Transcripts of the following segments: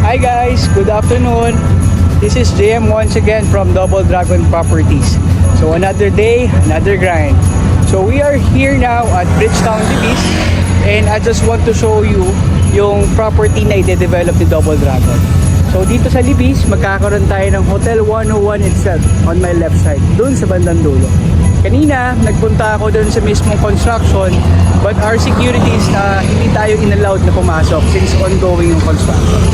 Hi guys, good afternoon. This is JM once again from Double Dragon Properties. So another day, another grind. So we are here now at Bridgetown, Libis, and I just want to show you yung property na i-develop ni Double Dragon. So dito sa Libis, magkakaroon tayo ng Hotel 101 itself on my left side, dun sa bandang dulo. Kanina, nagpunta ako dun sa mismong construction, but our securities hindi tayo inallowed na pumasok since ongoing yung construction.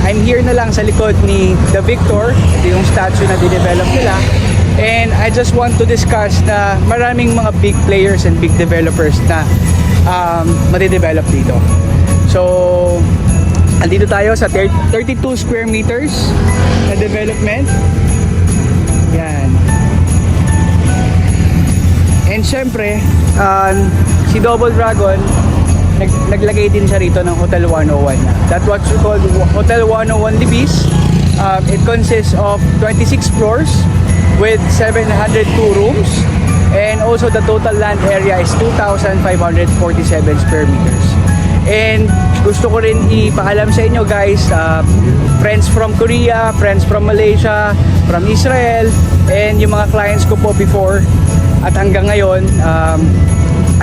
I'm here na lang sa likod ni The Victor, yung statue na dinevelop nila. And I just want to discuss na maraming mga big players and big developers na madidevelop dito. So, andito tayo sa 32 square meters na development. Yan. And syempre, si Double Dragon, naglagay din siya rito ng Hotel 101 na. That's what we call Hotel 101 Libis. It consists of 26 floors with 702 rooms, and also the total land area is 2,547 square meters. And gusto ko rin ipaalam sa inyo guys, friends from Korea, friends from Malaysia, from Israel, and yung mga clients ko po before at hanggang ngayon,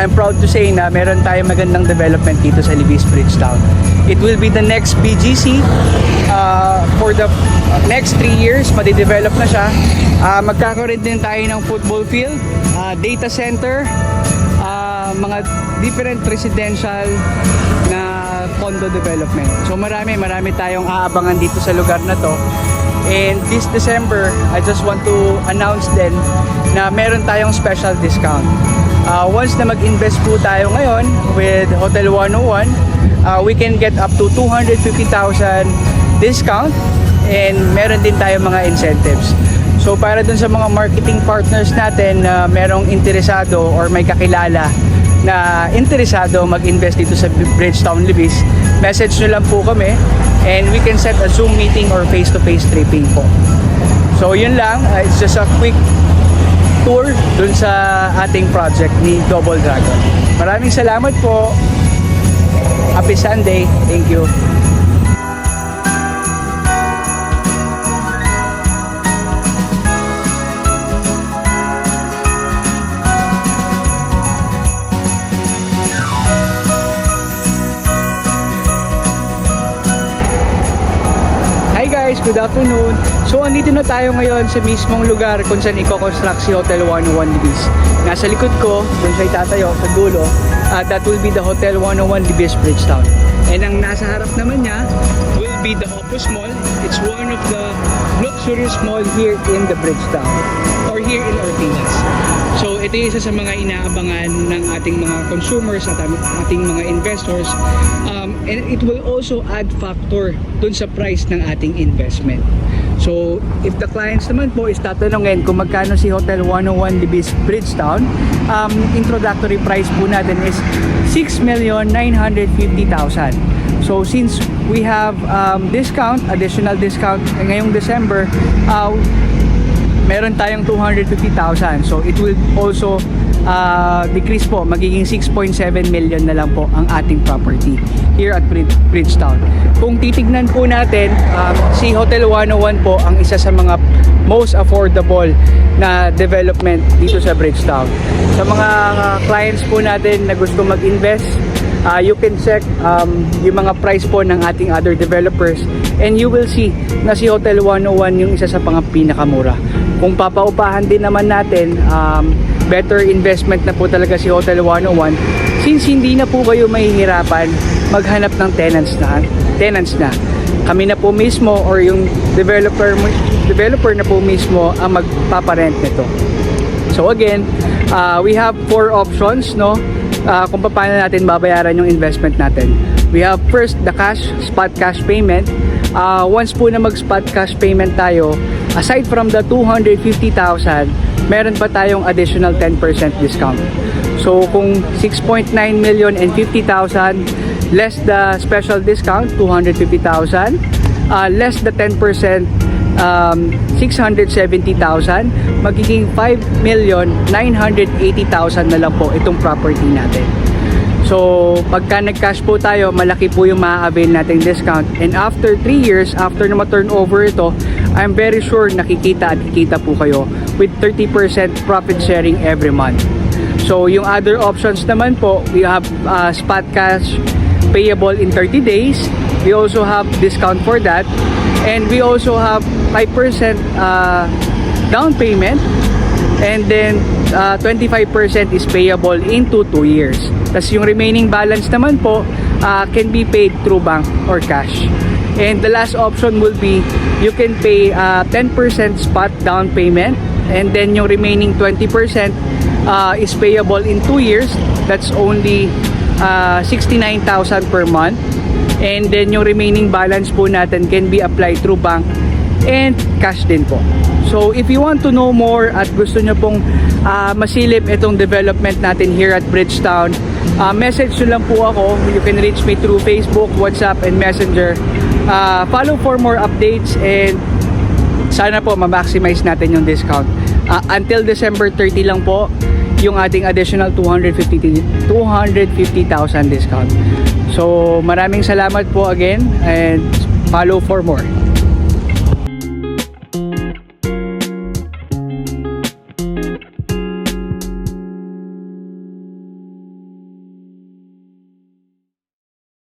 I'm proud to say na meron tayong magandang development dito sa Libis, Bridgetown. It will be the next BGC for the next 3 years, madidevelop na siya. Magkakaroon din tayo ng football field, data center, mga different residential na condo development. So marami tayong aabangan dito sa lugar na to. And this December, I just want to announce din na meron tayong special discount. Once na mag-invest po tayo ngayon with Hotel 101, we can get up to 250,000 discount, and meron din tayo mga incentives. So para dun sa mga marketing partners natin na merong interesado or may kakilala na interesado mag-invest dito sa Bridgetown Libis, message nyo lang po kami and we can set a Zoom meeting or face-to-face tripping po. So yun lang, it's just a quick tour dun sa ating project ni Double Dragon. Maraming salamat po. Happy Sunday. Thank you. Hi guys, good afternoon. So andito na tayo ngayon sa mismong lugar kung saan i-construct si Hotel 101 Libis. Nasa likod ko, dun siya itatayo sa dulo, that will be the Hotel 101 Libis Bridgetown. And ang nasa harap naman niya will be the Opus Mall. It's one of the luxurious mall here in the Bridgetown or here in Ortigas. So ito yung isa sa mga inaabangan ng ating mga consumers at ating mga investors, and it will also add factor dun sa price ng ating investment. So if the clients naman po is tatanungin kung magkano si Hotel 101 Libis Bridgetown, introductory price po natin is 6,950,000. So since we have discount, additional discount ngayong December, meron tayong 250,000. So it will also decrease po, magiging 6.7 million na lang po ang ating property here at Bridgetown. Kung titignan po natin, si Hotel 101 po ang isa sa mga most affordable na development dito sa Bridgetown. Sa mga clients po natin na gusto mag-invest, you can check yung mga price po ng ating other developers, and you will see na si Hotel 101 yung isa sa mga pinakamura. Kung papaupahan din naman natin, better investment na po talaga si Hotel 101 since hindi na po kayo mahihirapan maghanap ng tenants na. Kami na po mismo or yung developer na po mismo ang magpaparent nito. So again, we have 4 options, no? Kung paano natin babayaran yung investment natin. We have first the spot cash payment. Once po na mag-spot cash payment tayo, aside from the 250,000, meron pa tayong additional 10% discount. So kung 6.9 million and 50,000 less the special discount 250,000, less the 10%, 670,000, magiging 5,980,000 na lang po itong property natin. So, pagka nag-cash po tayo, malaki po yung ma-avail nating discount. And after 3 years, after na ma-turn over ito, I'm very sure nakikita at kikita po kayo with 30% profit sharing every month. So, yung other options naman po, we have spot cash payable in 30 days. We also have discount for that. And we also have 5% down payment. And then 25% is payable into 2 years. Tapos yung remaining balance naman po can be paid through bank or cash. And the last option will be you can pay 10% spot down payment, and then yung remaining 20% is payable in 2 years. That's only 69,000 per month. And then yung remaining balance po natin can be applied through bank and cash din po. So if you want to know more at gusto nyo pong masilip itong development natin here at Bridgetown, message nyo lang po ako. You can reach me through Facebook, WhatsApp, and Messenger. Follow for more updates, and sana po ma-maximize natin yung discount. Until December 30 lang po yung ating additional 250,000 discount. So maraming salamat po again, and follow for more.